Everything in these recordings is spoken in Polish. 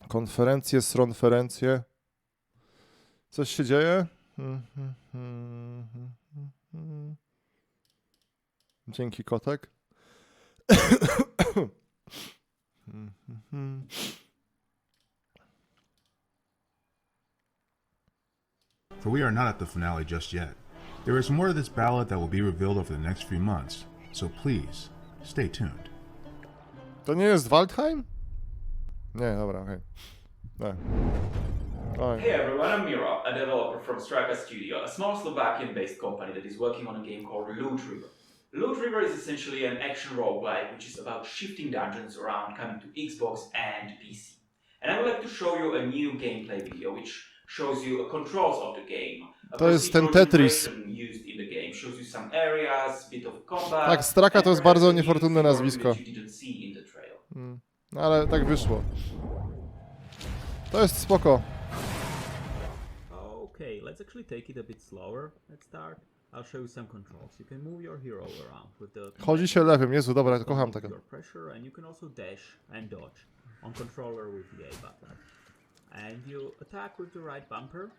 Konferencje, sronferencje. Coś się dzieje? Dzięki, kotek. For we are not at the finale just yet. There is more of this ballad that will be revealed over the next few months, so please, stay tuned. To nie jest Waldheim? Nie, dobra, okej. Okay. Hey everyone, I'm Mira, a developer from Straka Studio, a small Slovakian-based company that is working on a game called Loot River. Loot River is essentially an action roguelike which is about shifting dungeons around coming to Xbox and PC. And I would like to show you a new gameplay video which shows you the controls of the game. To jest ten Tetris. Used in the game. Shows you some areas, bit of combat. Tak, Straka to jest bardzo niefortunne nazwisko. No ale tak wyszło. To jest spoko. Okay, let's actually take it a bit slower. Let's start. I'll show you some controls. You can move your hero around with the Chodzi się lewym, Jezu, dobra, kocham tego. your pressure, and you can also dash and dodge on controller with the A button. And you attack with the right bumper.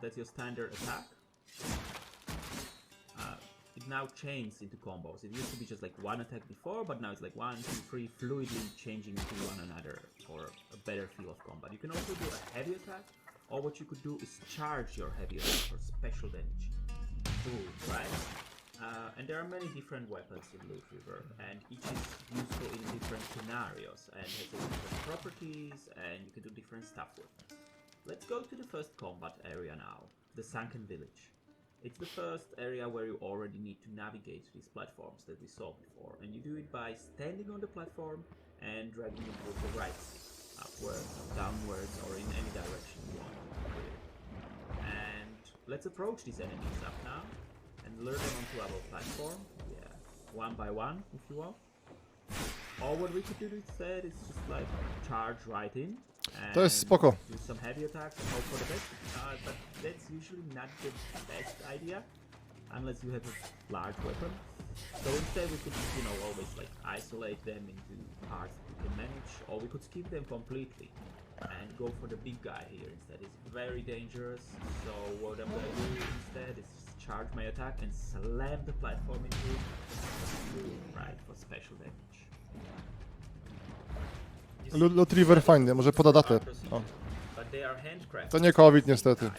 That's your standard attack. It now changes into combos. It used to be just like one attack before, but now it's like 1, 2, 3, fluidly changing into one another for a better feel of combat. You can also do a heavy attack, or what you could do is charge your heavy attack for special damage. Ooh, right? And there are many different weapons in Loot River, and each is useful in different scenarios, and has different properties, and you can do different stuff with them. Let's go to the first combat area now, the Sunken Village. It's the first area where you already need to navigate these platforms that we saw before, and you do it by standing on the platform and dragging it with the right, upwards, downwards, or in any direction you want. And let's approach these enemies up now and lure them onto our platform. Yeah, one by one, if you want. Or what we could do instead is just like charge right in. To jest spoko. Do some heavy attacks and hope for the best, but that's usually not the best idea unless you have a large weapon. So instead we could, you know, always like isolate them into parts that we can manage, or we could skip them completely and go for the big guy here instead. It's very dangerous, so what I'm gonna do instead is just charge my attack and slam the platform into it, right, for special damage. Loot River fajny, może poda datę. O. To nie COVID niestety.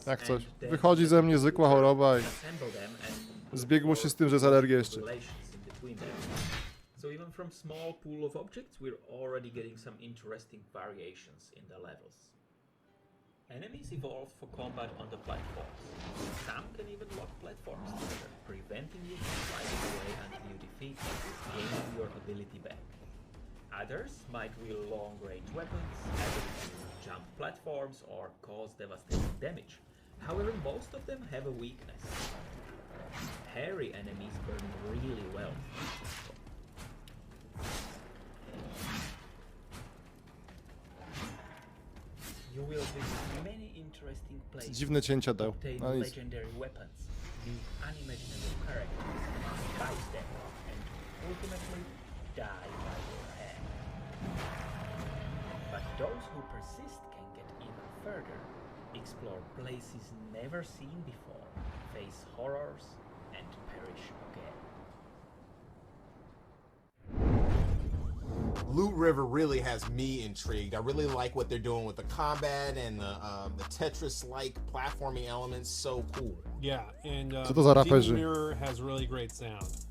Jak coś. Wychodzi ze mnie zwykła choroba i zbiegło się z tym, że jest alergia jeszcze. So even from small pool of objects, we're already getting some interesting variations in the levels. Enemies evolve for combat on the platforms. Some can even lock platforms together, preventing you from sliding away until you defeat them, gaining your ability back. Others might wield long-range weapons, able to jump platforms or cause devastating damage. However, most of them have a weakness. Hairy enemies burn really well. You will visit many interesting places. Dziwne cięcia dał. No nic. Legendary weapons, meet unimaginable characters, fight them, and ultimately die by your hand. But those who persist can get even further, explore places never seen before, face horrors, and perish again. Loot River really has me intrigued. I really like what they're doing with the combat and the Tetris-like platforming elements. So cool. Yeah, and Co to za raperzy? Mirror has really great sound.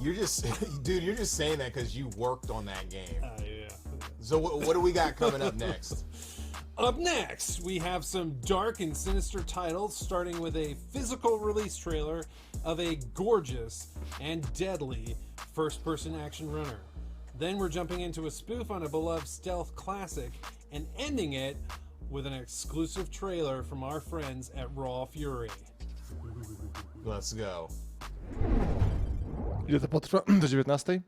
You're just, dude, you're just saying that because you worked on that game. Yeah. So what do we got coming up next? Up next, we have some dark and sinister titles, starting with a physical release trailer of a gorgeous and deadly first-person action runner. Then we're jumping into a spoof on a beloved stealth classic and ending it with an exclusive trailer from our friends at Raw Fury. Let's go. Ile to potrwa? Do 19?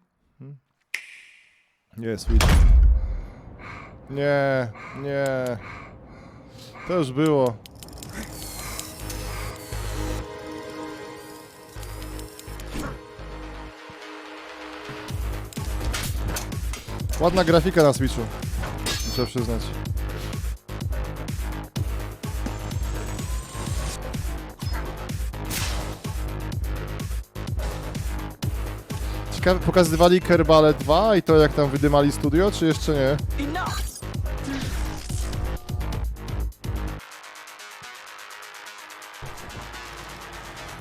Nie, Switch. Nie, nie. To już było. Ładna grafika na Switchu. Muszę przyznać. Ciekawe, pokazywali Kerbale 2 i to jak tam wydymali studio, czy jeszcze nie?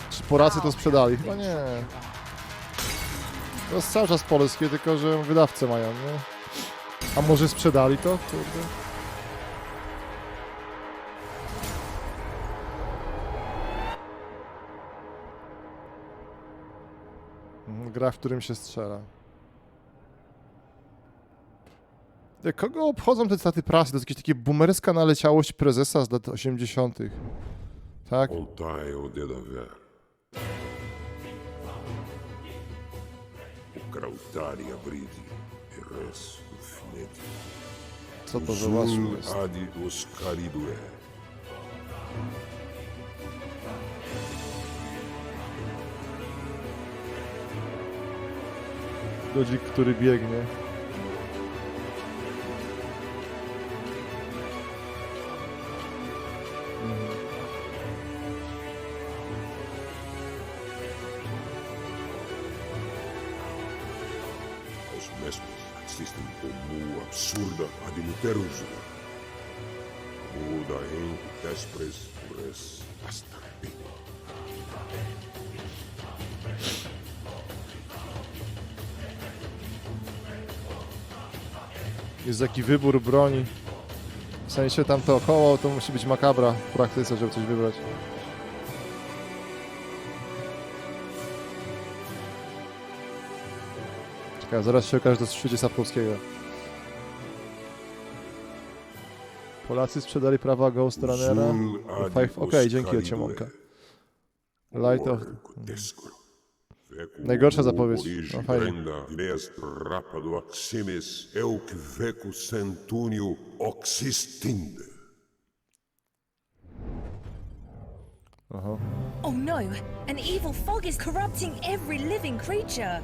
Czy Polacy to sprzedali? Chyba nie. To jest cały czas polskie, tylko że wydawcę mają, nie? A może sprzedali to? Kurde. Gra, w którym się strzela. Kogo obchodzą te staty prasy? To jest jakieś takie boomerska naleciałość prezesa z lat 80. Tak? Oltaje od dziadowia. Ukrautaria bridi. Res ufineti. Co to za łaszu jest? Adi uskaridue. Godzik, który biegnie. Os mesmos existem como absurda adimuterusua. Muda em despres res bastante. Jest jaki wybór broni. W sensie tamto koło to musi być makabra w praktyce, żeby coś wybrać. Czekaj, zaraz się okaże, że to jest w świecie Sapkowskiego. Polacy sprzedali prawa Ghost Runnera. Okej, dzięki Ociemonka. Light of... Najgorsza zapowiedź. No fajnie. Ideas rapado aximes euc vecu centuniu oxistinde. Aha. Oh no! An evil fog is corrupting every living creature!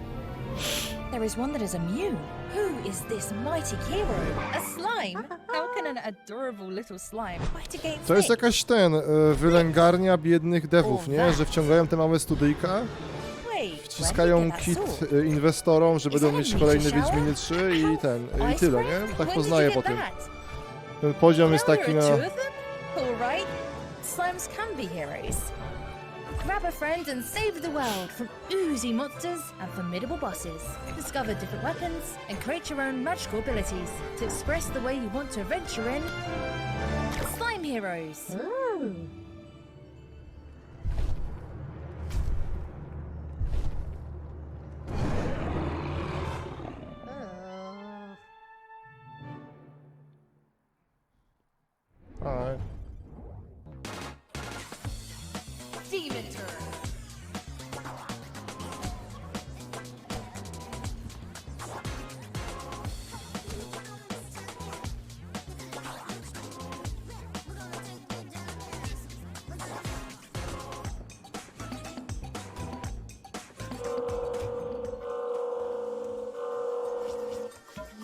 There is one that is immune. Who is this mighty hero? A slime? How can an adorable little slime fight against To jest snakes? jakaś wylęgarnia biednych devów, nie? Że wciągają te małe studyjka, Wait, wciskają where did you kit get that sword? inwestorom, że Is będą that a mieć meteor kolejne shower? Wiedźminy 3 i How? i tyle, nie? Ice Tak cream? poznaję When po did you tym. get that? Ten poziom jest Now taki there na... are two of them? All right. Slimes can be heroes. Grab a friend and save the world from oozy monsters and formidable bosses. Discover different weapons and create your own magical abilities to express the way you want to adventure in Slime Heroes. Alright. Demon Turn.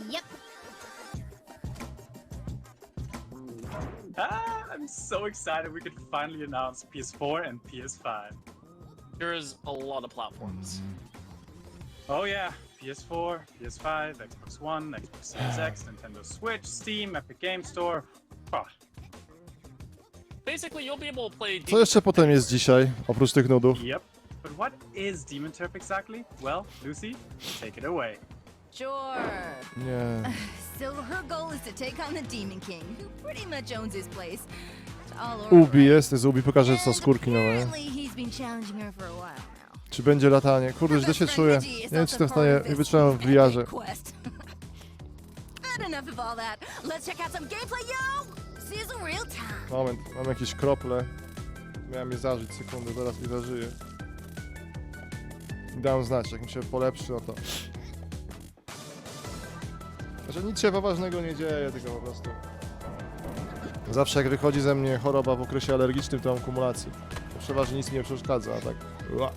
Yep. I'm so excited we could finally announce PS4 and PS5. There is a lot of platforms. Oh yeah, PS4, PS5, Xbox One, Xbox Series X, Nintendo Switch, Steam, Epic Game Store. Oh, Basically, you'll be able to play. Co jeszcze potem jest dzisiaj, oprócz tych nudów? yep. But what is Demon Turf exactly? Well, Lucy, take it away. Sure. Nie. So her goal is to take on the Demon King, who pretty much owns his place. It's all over, Ubi right? jest, Ubi pokaże co skórki nowe, nie? Apparently he's been challenging her for a while now. Czy będzie latanie? Kurde, źle się czuję. Nie wiem, czy jestem w stanie, nie wytrzymam w VR-ze. But enough of all that. Let's check out some gameplay, yo! See is in real time. Moment, mam jakieś krople. Miałem je zażyć sekundę, zaraz je zażyję. Dam znać, jak mi się polepszy, no to... Znaczy nic się poważnego nie dzieje, tylko po prostu... Zawsze jak wychodzi ze mnie choroba w okresie alergicznym, to mam kumulacji. To przeważnie nic mi nie przeszkadza, a tak... Ua.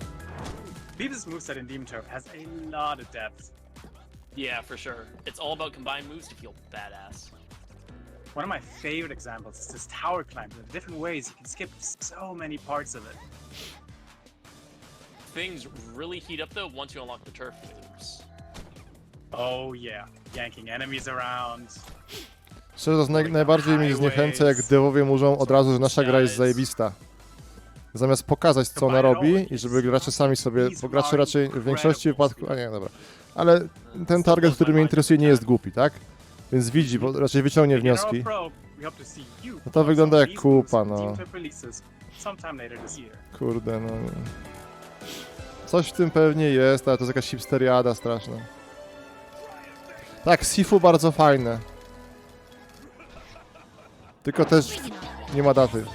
Beavis' moveset in Demon Turf has a lot of depth. Yeah, for sure. It's all about combined moves to feel badass. One of my favorite examples is this tower climb. The different ways you can skip so many parts of it. Things really heat up though once you unlock the turf loops. Oh yeah, yanking enemies around. Szczerze, najbardziej mnie zniechęca, jak dewowie mówią od razu, że nasza gra jest zajebista. Zamiast pokazać, co ona robi i żeby gracze sami sobie, bo gracze raczej w większości wypadków, a nie, dobra. Ale ten target, który mnie interesuje, nie jest głupi, tak? Więc widzi, bo raczej wyciągnie wnioski. No to wygląda jak kupa, no. Kurde, no. Coś w tym pewnie jest, ale to jest jakaś hipsteriada straszna. Tak, Sifu bardzo fajne. Tylko też nie ma daty.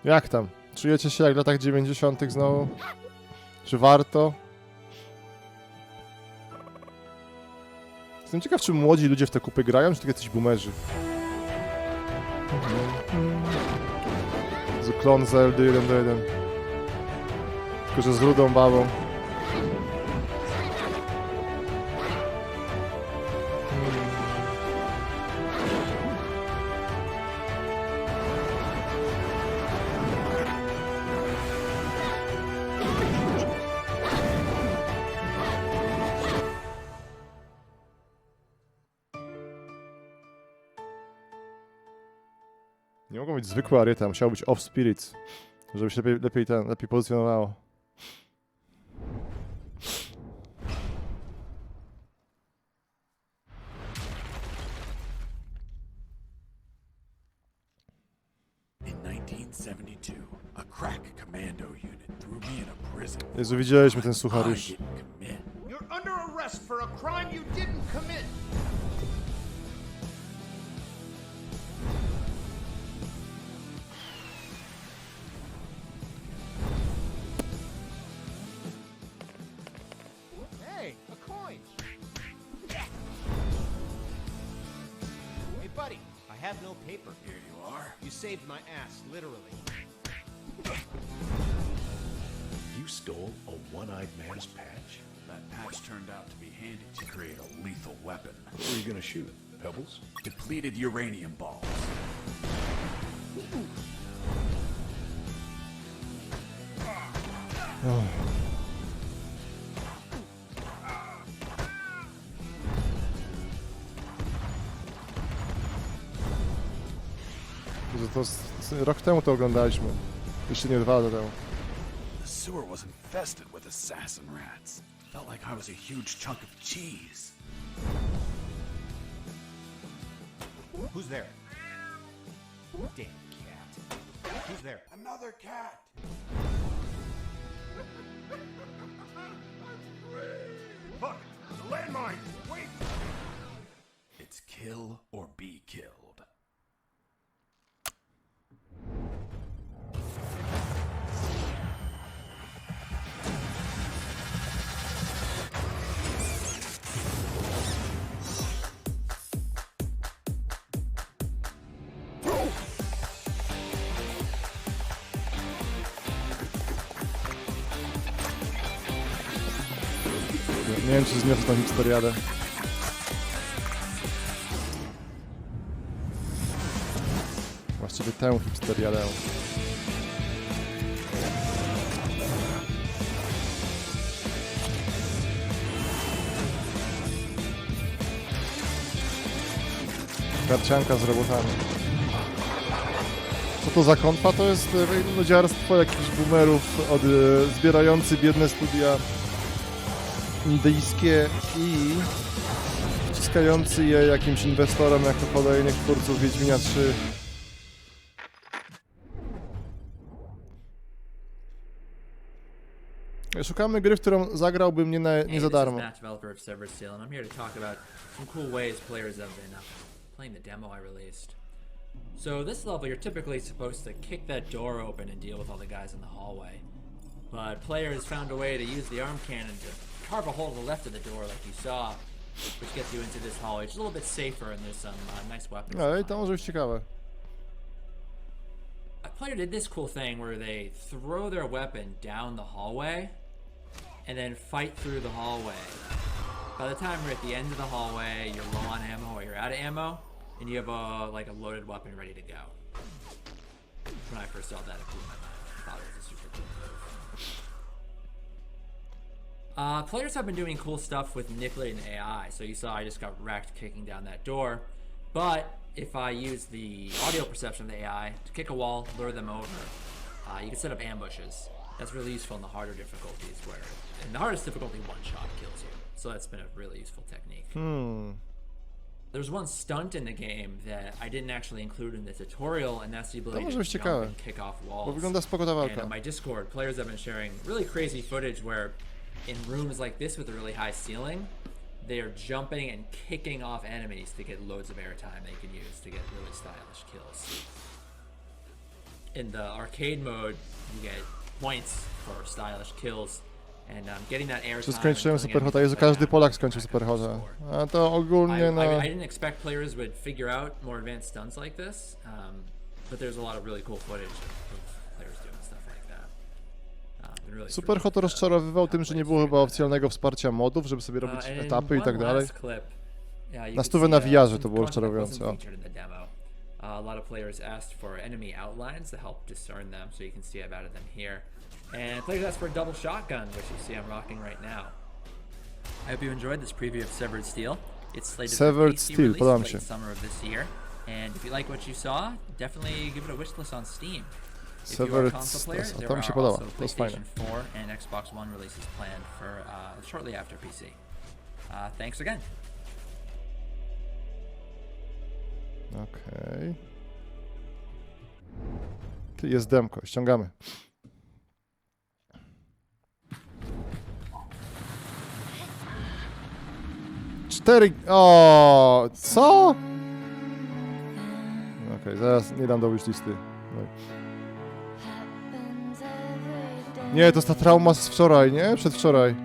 Jak tam? Czujecie się jak w latach 90. znowu? Czy warto? Jestem ciekaw, czy młodzi ludzie w te kupy grają, czy tylko jacyś boomerzy. Z klon Zeldy 1-1. Tylko, że z rudą babą. Nie mogą być zwykłe aryta, musiało być off spirits, żeby się lepiej pozycjonowało. Jezu, widzieliśmy ten suchariusz. You're under arrest for a crime you didn't commit. Hey, a coin. Hey, buddy, I have no paper. Here you are. You saved my ass, literally. You stole a one-eyed man's patch? That patch turned out to be handy to create a lethal weapon. What were you gonna shoot? Pebbles? Depleted uranium balls. Oh. Rok temu to oglądaliśmy. Jeszcze nie 2 lata temu. The sewer was infested with assassin rats. Felt like I was a huge chunk of cheese. Who's there? Damn cat. Who's there? Another cat! Look, the landmine! Wait! It's kill or be killed. Nie wiem, czy zniosę tą hipsteriadę. Właściwie tę hipsteriadę. Karcianka z robotami. Co to za konfa? To jest nudziarstwo jakichś boomerów zbierający biedne studia indyjskie i wciskający je jakimś inwestorom jako kolejnych twórców Wiedźmina 3. Szukamy gry, w którą zagrałbym nie za darmo. Matt, developer of Severed Steel, and I'm here to talk about some cool ways players have been playing the demo I released. So this level, you're typically supposed to kick that door open and deal with all the guys in the hallway. But players found a way to use the arm cannon to carve a hole to the left of the door like you saw, which gets you into this hallway. It's a little bit safer and there's some nice weapons. No i to może być ciekawe. A player did this cool thing where they throw their weapon down the hallway and then fight through the hallway. By the time you're at the end of the hallway, you're low on ammo or you're out of ammo, and you have a loaded weapon ready to go. When I first saw that, it blew my mind. I thought it was a super cool move. Players have been doing cool stuff with manipulating the AI. So you saw I just got wrecked kicking down that door. But if I use the audio perception of the AI to kick a wall, lure them over, you can set up ambushes. That's really useful in the harder difficulties where, in the hardest difficulty, one shot kills you. So that's been a really useful technique. There's one stunt in the game that I didn't actually include in the tutorial, and that's the ability to jump and kick off walls. And on my Discord, players have been sharing really crazy footage where in rooms like this with a really high ceiling, they are jumping and kicking off enemies to get loads of airtime they can use to get really stylish kills. In the arcade mode, you get points for stylish kills. And getting that airtime. Czy skończyłem Superhota? Jezu, każdy Polak skończył Superhota. A to ogólnie no... I didn't expect players would figure out more advanced stunts like this, but there's a lot of really cool footage of players doing stuff like that. Really Superhot rozczarowywał tym, że nie było chyba oficjalnego wsparcia modów, żeby sobie robić etapy i tak dalej. Na stówę na VR-ze to było rozczarowujące. A lot of players asked for enemy outlines to help discern them, so you can see I've added them here. And players asked for a double shotgun, which you see I'm rocking right now. I hope you enjoyed this preview of Severed Steel. It's slated for PC release late summer of this year. And if you like what you saw, definitely give it a wishlist on Steam. If you are a console player, there are also PlayStation 4 and Xbox One releases planned for shortly after PC. Thanks again. Okej. Jest demko, ściągamy. O, co? Okej, zaraz nie dam do wishlisty. Nie, to jest ta trauma z wczoraj, nie? Przedwczoraj.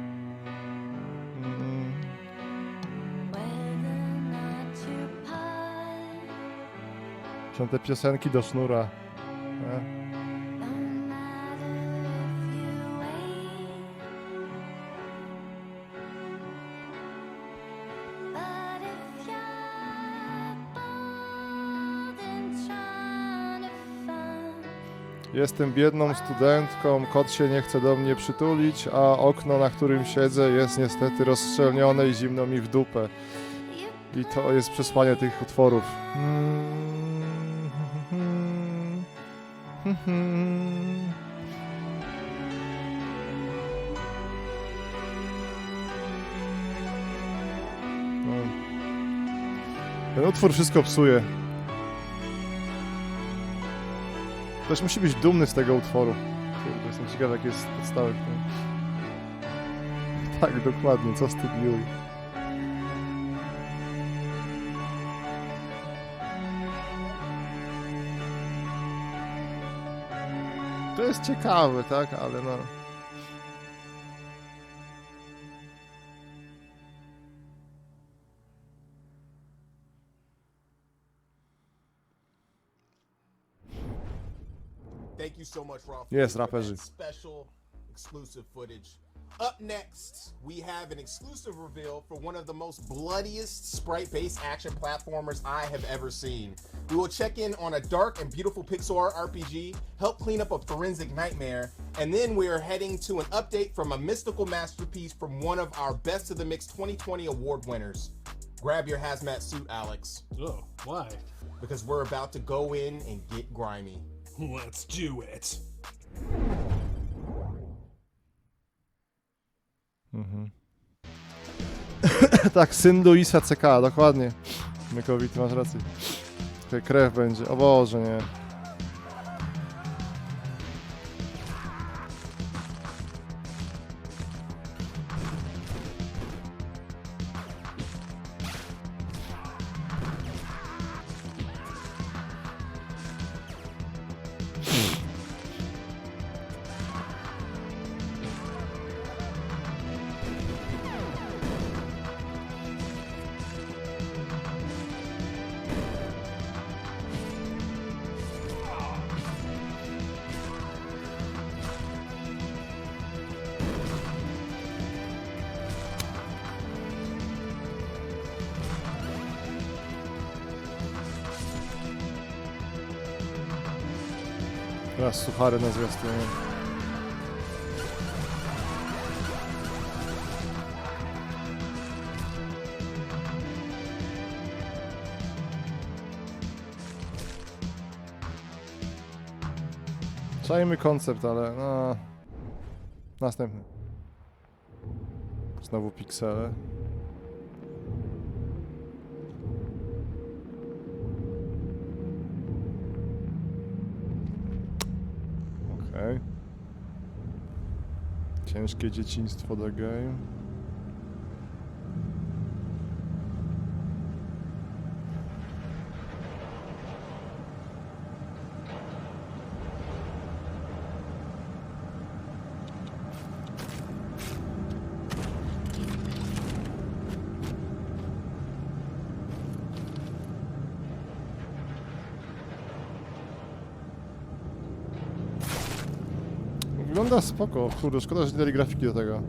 Są te piosenki do sznura. Jestem biedną studentką, kot się nie chce do mnie przytulić, a okno, na którym siedzę, jest niestety rozszczelnione i zimno mi w dupę. I to jest przesłanie tych utworów. Ten utwór wszystko psuje. Ktoś musi być dumny z tego utworu. Kurde, jestem ciekaw, jaki jest podstawek. Tak, dokładnie, co z tym Yui. To jest ciekawe, tak, ale no... Thank you so much, Raw. Yes, raperzy. Special exclusive footage. Up next, we have an exclusive reveal for one of the most bloodiest sprite-based action platformers I have ever seen. We will check in on a dark and beautiful pixel art RPG, help clean up a forensic nightmare, and then we are heading to an update from a mystical masterpiece from one of our Best of the Mix 2020 award winners. Grab your hazmat suit, Alex. Oh, why? Because we're about to go in and get grimy. Let's do it. Tak, syn Luisa CK, dokładnie. Mykowity, masz rację. Tutaj krew będzie, o Boże, nie. Teraz suchary na zwiastunie. Czajmy koncept, ale no... Następny. Znowu piksele. Okej. Ciężkie dzieciństwo The Game. Wygląda spoko, kurde, szkoda, że nie dali grafiki do tego.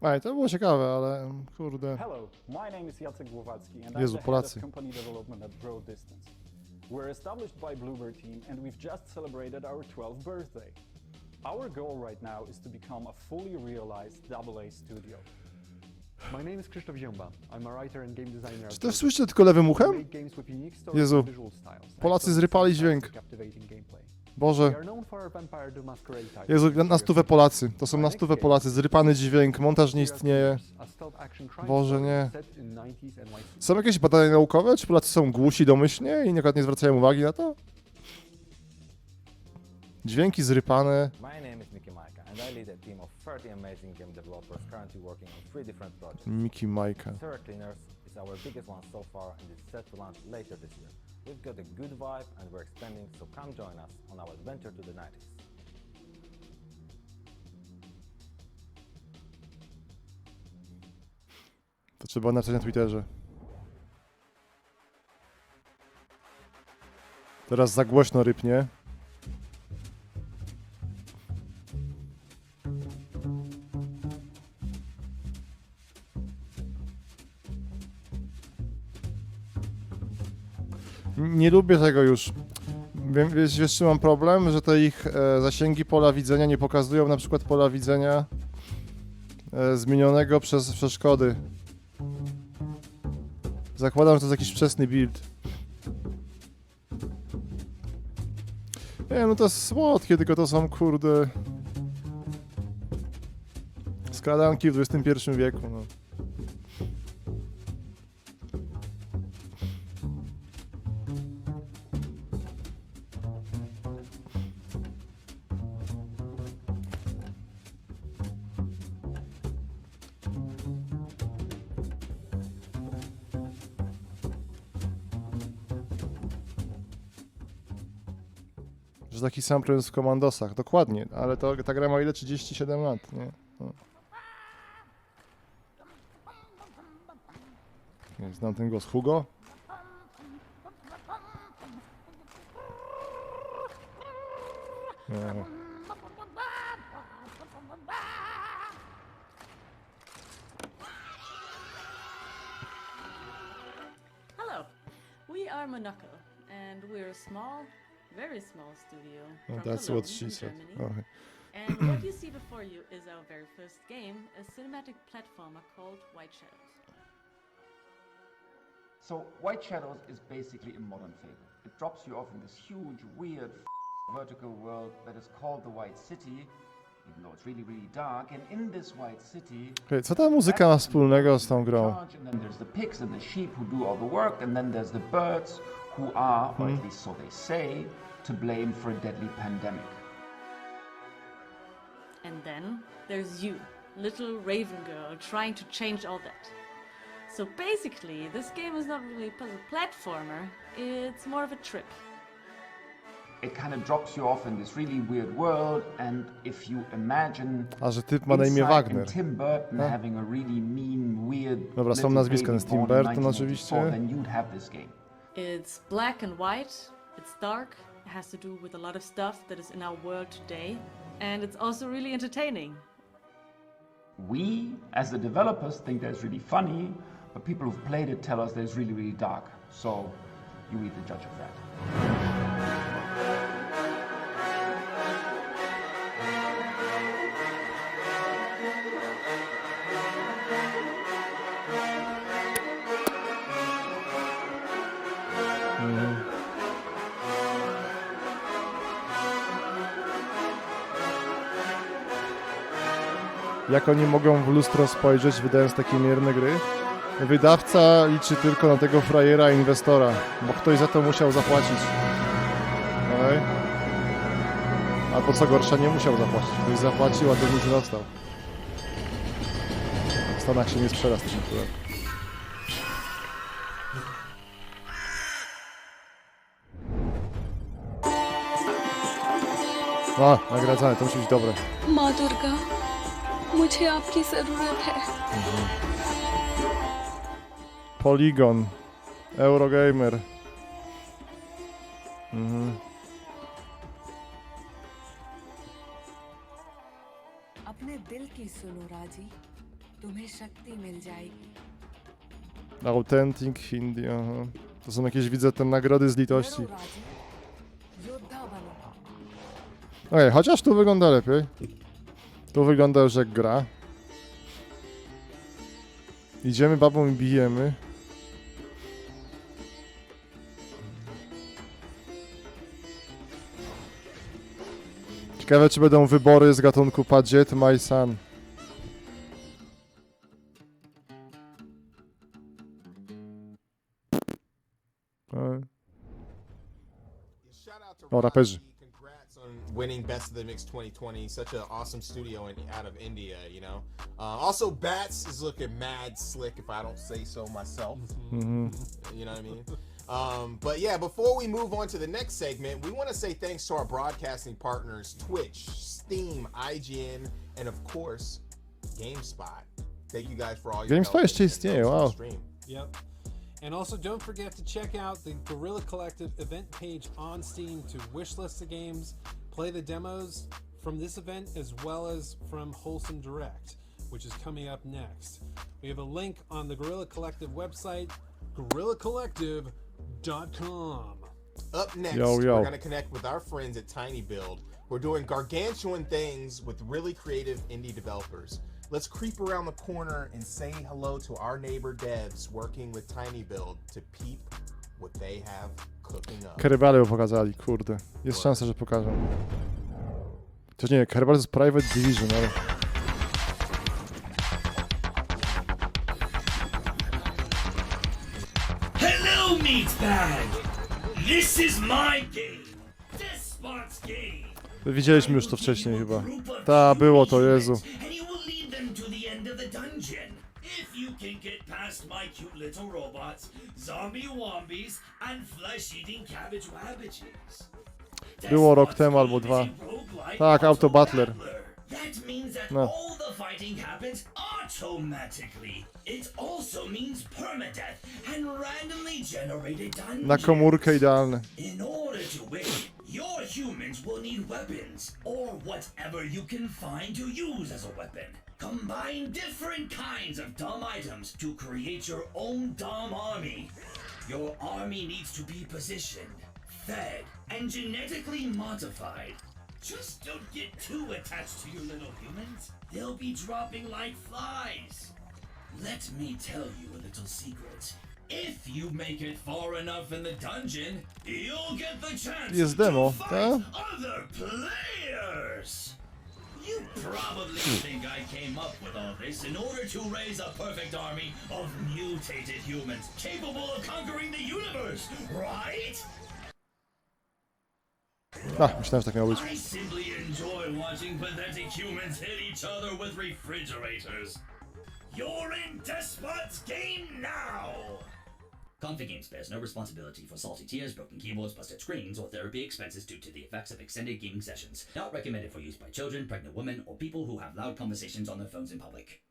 Aj, to było ciekawe, ale kurde. Hello, my name is Jacek Głowacki and Jezu, I'm the head of Polacy. company development at Grow Distance. We're established by Bluebird team and we've just celebrated our 12th birthday. Our goal right now is to become a fully realized AA studio. My name is Krzysztof Zięba. I'm a writer and game designer. Czy też słyszycie tylko lewym uchem? Jezu, Polacy zrypali dźwięk. Boże. Jezu, na stówę Polacy. To są na stówę Polacy. Zrypany dźwięk, montaż nie istnieje. Boże, nie. Są jakieś badania naukowe? Czy Polacy są głusi domyślnie i nie zwracają uwagi na to? Dźwięki zrypane. Mickey Majka. We've got a good vibe and we're expanding, so come join us on our adventure to the 90s. To trzeba napisać na Twitterze. Teraz za głośno rypnie. Nie lubię tego już. Wiesz, czy mam problem, że te ich zasięgi pola widzenia nie pokazują na przykład pola widzenia zmienionego przez przeszkody. Zakładam, że to jest jakiś wczesny build. Nie, no to jest słodkie, tylko to są, kurde, skradanki w XXI wieku, no. Że taki sam problem jest w komandosach, dokładnie, ale to, ta gra ma ile? 37 lat, nie? No. Nie, znam ten głos. Hugo? Nie. Hello, we are Monaco, and we're a small, very small studio Oh, from that's Cologne, what she in said. Germany. Okay. And what you see before you is our very first game, a cinematic platformer called White Shadows. So White Shadows is basically a modern Fable. It drops you off in this huge, weird, vertical world that is called the White City, even though it's really, really dark. And in this White City, Okay, co ta muzyka ma wspólnego z tą grą? and then there's the pigs and the sheep who do all the work, and then there's the birds who are, or at least so they say, to blame for a deadly pandemic. And then there's you, little raven girl, trying to change all that. So basically, this game is not really a puzzle platformer, it's more of a trip. it kind of drops you off in this really weird world, and if you imagine A że typ ma na imię Inside Wagner. and Tim Burton having a really mean, weird Dobra, są little nazwiska, baby jest Tim born in Burton 1984, oczywiście. then you'd have this game. It's black and white, it's dark, it has to do with a lot of stuff that is in our world today, and it's also really entertaining. We, as the developers, think that's really funny, but people who've played it tell us that it's really, really dark. So, you be the judge of that. Jak oni mogą w lustro spojrzeć, wydając takie mierne gry? Wydawca liczy tylko na tego frajera inwestora, bo ktoś za to musiał zapłacić. Okay. Albo co gorsza, nie musiał zapłacić. Ktoś zapłacił, a ten nic nie dostał. W Stanach się nie sprzeda z tym akurat. A, nagradzane, to musi być dobre. माँ दुर्गा, मुझे आपकी जरूरत है. Polygon, Eurogamer. अपने दिल की सुनो राजी, तुम्हें शक्ति मिल जाएगी. Authentic Hindi, aha. To są jakieś, widzę, te nagrody z litości. Okej, chociaż tu wygląda lepiej. Tu wygląda już jak gra. Idziemy babą i bijemy. Ciekawe, czy będą wybory z gatunku Padget My Son. O, raperzy. Winning Best of the Mix 2020, such an awesome studio out of India, you know. Also, Bats is looking mad slick, if I don't say so myself. You know what I mean? But yeah, before we move on to the next segment, we want to say thanks to our broadcasting partners, Twitch, Steam, IGN, and of course, GameSpot. Thank you guys for all your GameSpot jeszcze istnieje, wow. Yep. And also, don't forget to check out the Guerrilla Collective event page on Steam to wishlist the games, play the demos from this event, as well as from Wholesome Direct, which is coming up next. We have a link on the Guerrilla Collective website, guerrillacollective.com. Up next, yo. we're going to connect with our friends at Tiny Build. We're doing gargantuan things with really creative indie developers. Let's creep around the corner and say hello to our neighbor devs working with Tiny Build to peep what they have cooking up. Kerbale pokazali, kurde. Jest szansa, że pokażą. To nie, Kerbal jest Private Division, ale... Hello, meatbag! This is my game. Despot's game. Widzieliśmy już to wcześniej chyba. Ta, było to, Jezu. If you can get past my cute little robots, zombie wombies, and flesh-eating cabbage wabbages. Było rok temu albo dwa. Tak, Auto Battler. That means that No. all the fighting happens automatically. It also means permadeath and randomly generated dungeons. Na komórkę idealne. In order to win, your humans will need weapons, or whatever you can find to use as a weapon. Combine different kinds of dumb items to create your own dumb army. Your army needs to be positioned, fed, and genetically modified. Just don't get too attached to your little humans. They'll be dropping like flies. Let me tell you a little secret. If you make it far enough in the dungeon, you'll get the chance Jest demo, to fight tak? other players. You probably think I came up with all this in order to raise a perfect army of mutated humans capable of conquering the universe, right? Myślałem, że tak miało być. I simply enjoy watching pathetic humans hit each other with refrigerators. You're in Despot's game now! Config Games bears no responsibility for salty tears, broken keyboards, busted screens, or therapy expenses due to the effects of extended gaming sessions. Not recommended for use by children, pregnant women, or people who have loud conversations on their phones in public.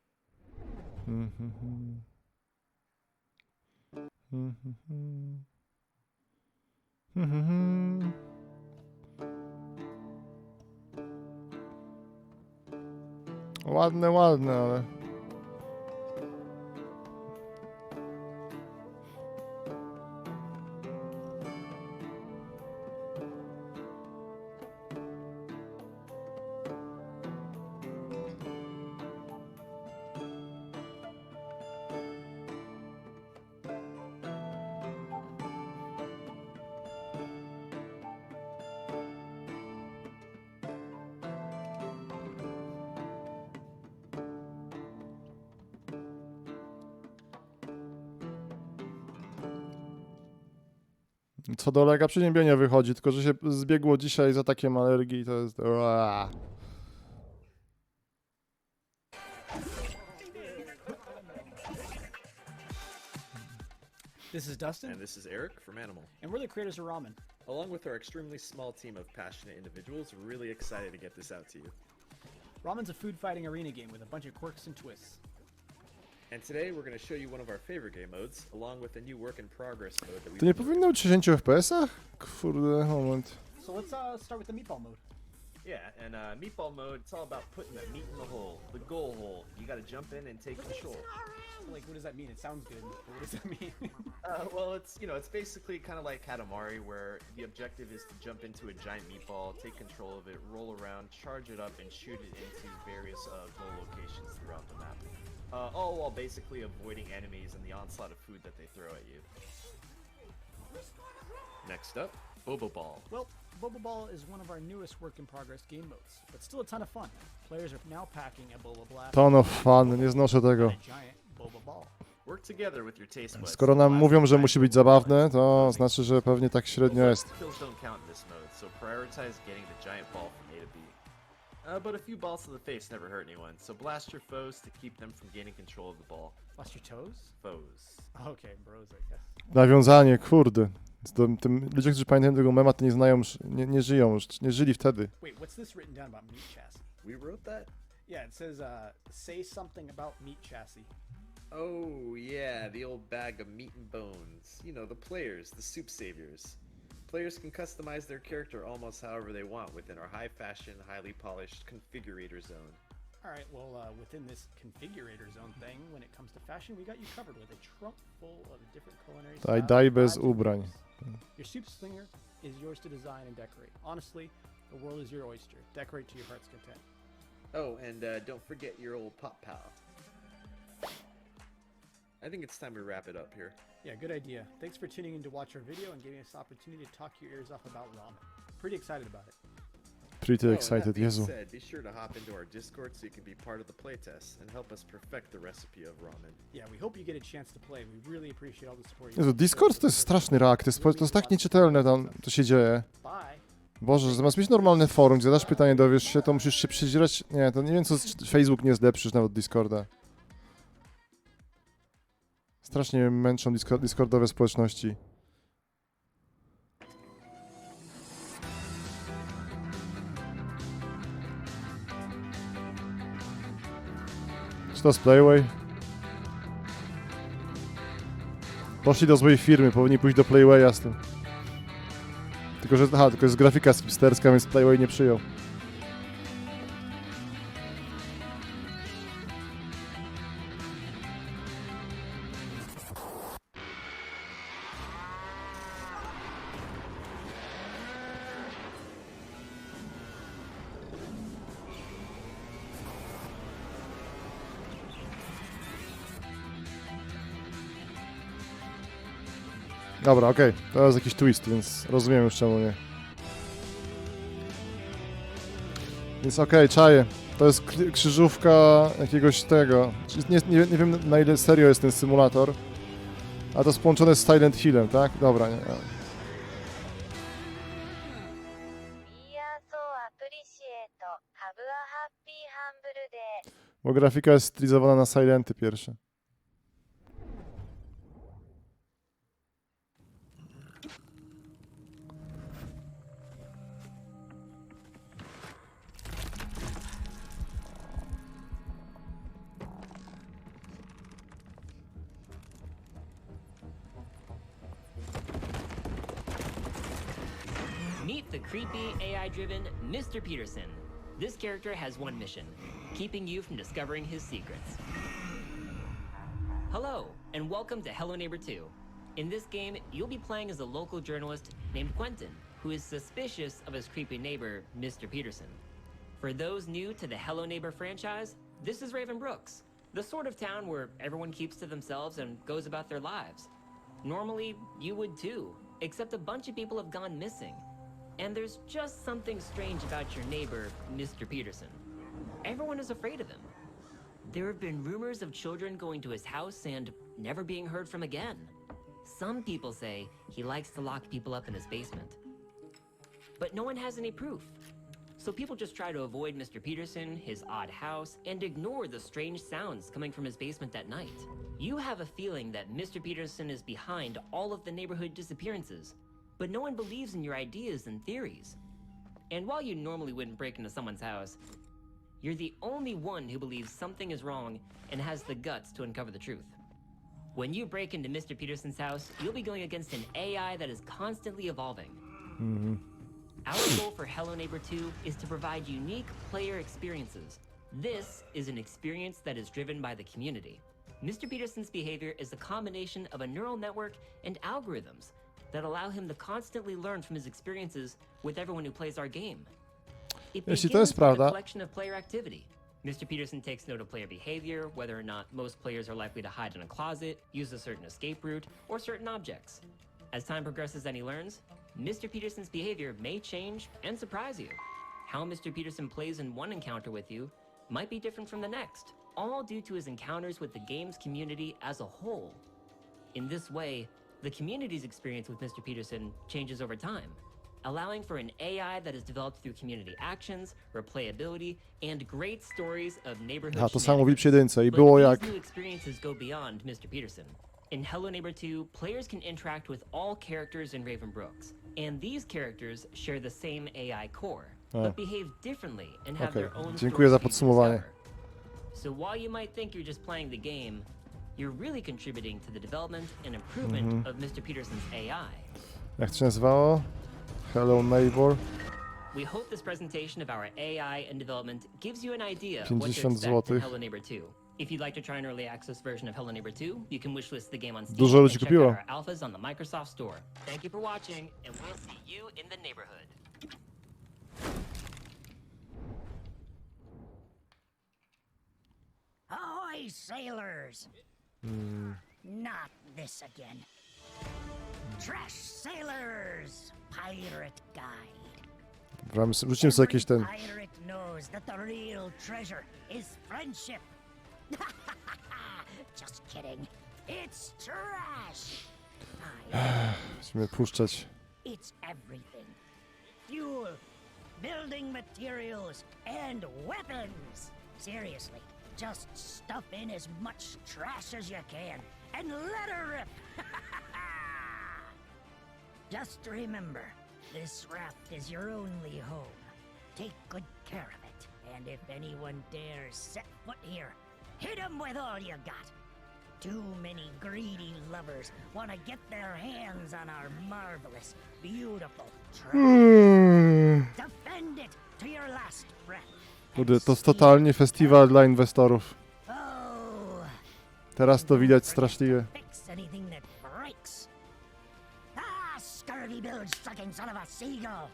Ładne, ładne, ale... Co do leka przeziębienia wychodzi, tylko że się zbiegło dzisiaj z atakiem alergii, to jest... This is Dustin. And this is Eric from Animal. And we're the creators of Ramen. Along with our extremely small team of passionate individuals, we're really excited to get this out to you. Ramen's a food fighting arena game with a bunch of quirks and twists. And today we're going to show you one of our favorite game modes, along with a new work in progress mode that To nie powinno być 60 FPS-ach? Kurde, moment. So let's start with the meatball mode. Yeah, and meatball mode, it's all about putting the meat in the hole, the goal hole. You got to jump in and take control. Like, what does that mean? It sounds good, but what does that mean? Well, it's, you know, it's basically kind of like Katamari, where the objective is to jump into a giant meatball, take control of it, roll around, charge it up, and shoot it into various goal locations throughout the map. All while basically avoiding enemies and the onslaught of food that they throw at you. Next up, Boba Ball. Well, Boba Ball is one of our newest work-in-progress game modes, but still a ton of fun. Players are now packing a Boba Blast. Ton of fun, nie znoszę tego. Work together with your taste buds. Skoro nam mówią, że musi być zabawne, to znaczy, że pewnie tak średnio jest. Kills don't count in this mode, so prioritize getting the giant ball from A to B. But a few balls to the face never hurt anyone, so blast your foes to keep them from gaining control of the ball. Blast your toes? Foes. Okay, bros, I guess. Nawiązanie, kurde. Tym ludzie, którzy pamiętają tego mema, to nie znają już, nie żyją już, nie żyli wtedy. Wait, what's this written down about meat chassis? We wrote that? Yeah, it says, say something about meat chassis. Oh, yeah, the old bag of meat and bones. You know, the players, the soup saviors. Players can customize their character almost however they want within our high-fashion, highly polished configurator zone. Alright, well, within this configurator zone thing, when it comes to fashion, we got you covered with a trunk full of different culinary styles. Daj bez ubrań. Your soup slinger is yours to design and decorate. Honestly, the world is your oyster. Decorate to your heart's content. Oh, and don't forget your old pop pal. I think it's time to wrap it up here. Yeah, good idea. Thanks for tuning in to watch our video and giving us the opportunity to talk your ears off about ramen. Pretty excited about it. Pretty that excited, being Jezu. said, be sure to hop into our Discord so you can be part of the playtest and help us perfect the recipe of ramen. Yeah, we hope you get a chance to play. We really appreciate all the support. Jezu, Discord to jest straszny rak, to jest tak nieczytelne tam, co się dzieje. Boże, że zamiast mieć normalne forum, gdzie zadasz pytanie, dowiesz się, to musisz się przyzierać. Nie, to nie wiem, co Facebook nie jest lepszy nawet od Discorda. Strasznie mnie męczą Discordowe społeczności. Czy to jest Playway? Poszli do złej firmy, powinni pójść do Playwaya z tym. Tylko, że tylko jest grafika skipsterska, więc Playway nie przyjął. Dobra, okej. To jest jakiś twist, więc rozumiem już czemu nie. Więc okej, czaję. To jest krzyżówka jakiegoś tego. Nie wiem na ile serio jest ten symulator. A to jest połączone z Silent Hillem, tak? Dobra, nie. Bo grafika jest stylizowana na Silenty pierwsze. the creepy, AI-driven Mr. Peterson. This character has one mission, keeping you from discovering his secrets. Hello, and welcome to Hello Neighbor 2. In this game, you'll be playing as a local journalist named Quentin, who is suspicious of his creepy neighbor, Mr. Peterson. For those new to the Hello Neighbor franchise, this is Raven Brooks, the sort of town where everyone keeps to themselves and goes about their lives. Normally, you would too, except a bunch of people have gone missing. And there's just something strange about your neighbor, Mr. Peterson. Everyone is afraid of him. There have been rumors of children going to his house and never being heard from again. Some people say he likes to lock people up in his basement. But no one has any proof. So people just try to avoid Mr. Peterson, his odd house, and ignore the strange sounds coming from his basement at night. You have a feeling that Mr. Peterson is behind all of the neighborhood disappearances, but no one believes in your ideas and theories. And while you normally wouldn't break into someone's house, you're the only one who believes something is wrong and has the guts to uncover the truth. When you break into Mr. Peterson's house, you'll be going against an AI that is constantly evolving. Mhm. Our goal for Hello Neighbor 2 is to provide unique player experiences. This is an experience that is driven by the community. Mr. Peterson's behavior is a combination of a neural network and algorithms that allow him to constantly learn from his experiences with everyone who plays our game. It Jeśli to begins jest with a prawda, collection of player activity. Mr. Peterson takes note of player behavior, whether or not most players are likely to hide in a closet, use a certain escape route, or certain objects. As time progresses and he learns, Mr. Peterson's behavior may change and surprise you. How Mr. Peterson plays in one encounter with you might be different from the next, all due to his encounters with the game's community as a whole. In this way, the community's experience with Mr. Peterson changes over time, allowing for an AI that is developed through community actions, replayability, and great stories of neighborhood to samo mówi przy jedynce i But było these jak... new experiences go beyond Mr. Peterson. In Hello Neighbor 2, players can interact with all characters in Raven Brooks, and these characters share the same AI core, but behave differently and have their own Dziękuję za stories to podsumowanie. discover. So while you might think you're just playing the game, you're really contributing to the development and improvement of Mr. Peterson's AI. Jak to się nazywało? Hello Neighbor. We hope this presentation of our AI and development gives you an idea of what to 50 expect in złotych. Hello Neighbor 2. If you'd like to try an early access version of Hello Neighbor 2, you can wishlist the game on Steam Dużo and ludzi check kupiło. out our alphas on the Microsoft Store. Thank you for watching, and we'll see you in the neighborhood. Ahoy, sailors! Not this again. Trash sailors! Pirate guide. Rzucimy sobie jakieś ten... Pirate knows that the real treasure is friendship. Just kidding. It's trash. Musimy puszczać. It's everything. Fuel, building materials, and weapons. Seriously, just stuff in as much trash as you can and let her rip. Just remember, this raft is your only home. Take good care of it, and if anyone dares set foot here, hit them with all you got. Too many greedy lovers want to get their hands on our marvelous, beautiful treasure. Defend it to your last breath. Kurde, to jest totalnie festiwal dla inwestorów. Teraz to widać straszliwie. Fix anything that breaks. Ah, scurvy bilge-sucking son of a seagull.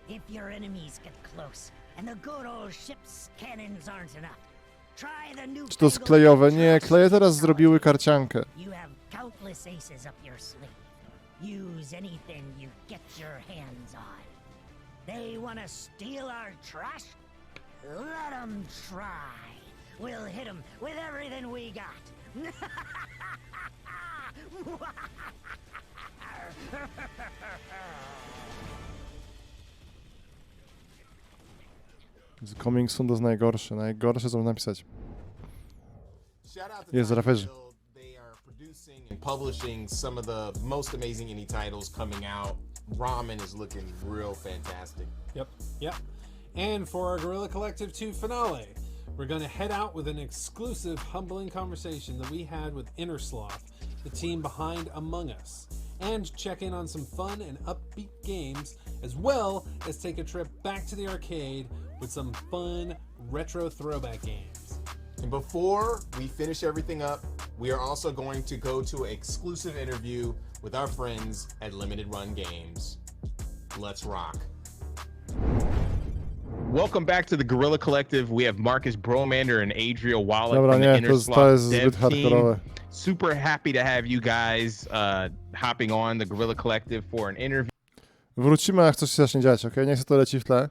If your enemies get close and the good old ship's cannons aren't enough, try the new. Czy to jest klejowe? Nie, kleje teraz zrobiły karciankę. You have countless aces up your sleeve. Use anything you get your hands on. They want to steal our trash? Let them try. We'll hit them with everything we got. Coming soon to jest najgorsze. Najgorsze co napisać. Shout out to Jest raperzy. They are producing and publishing some of the most amazing indie titles coming out. Ramen is looking real fantastic. Yep. And for our Guerrilla Collective 2 finale, we're going to head out with an exclusive, humbling conversation that we had with Innersloth, the team behind Among Us. and check in on some fun and upbeat games, as well as take a trip back to the arcade with some fun retro throwback games. And before we finish everything up, we are also going to go to an exclusive interview with our friends at Limited Run Games. Let's rock. Welcome back to the Guerrilla Collective. We have Marcus Bromander and Adriel Wallach Dobra, from the nie, Inner to jest Sloth zbyt dev hardkorowe. team. Super happy to have you guys hopping on the Guerrilla Collective for an interview. Wrócimy, jak coś się zacznie dziać, ok? Niech się to leci w tle.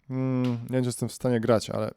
Nie wiem, czy jestem w stanie grać, ale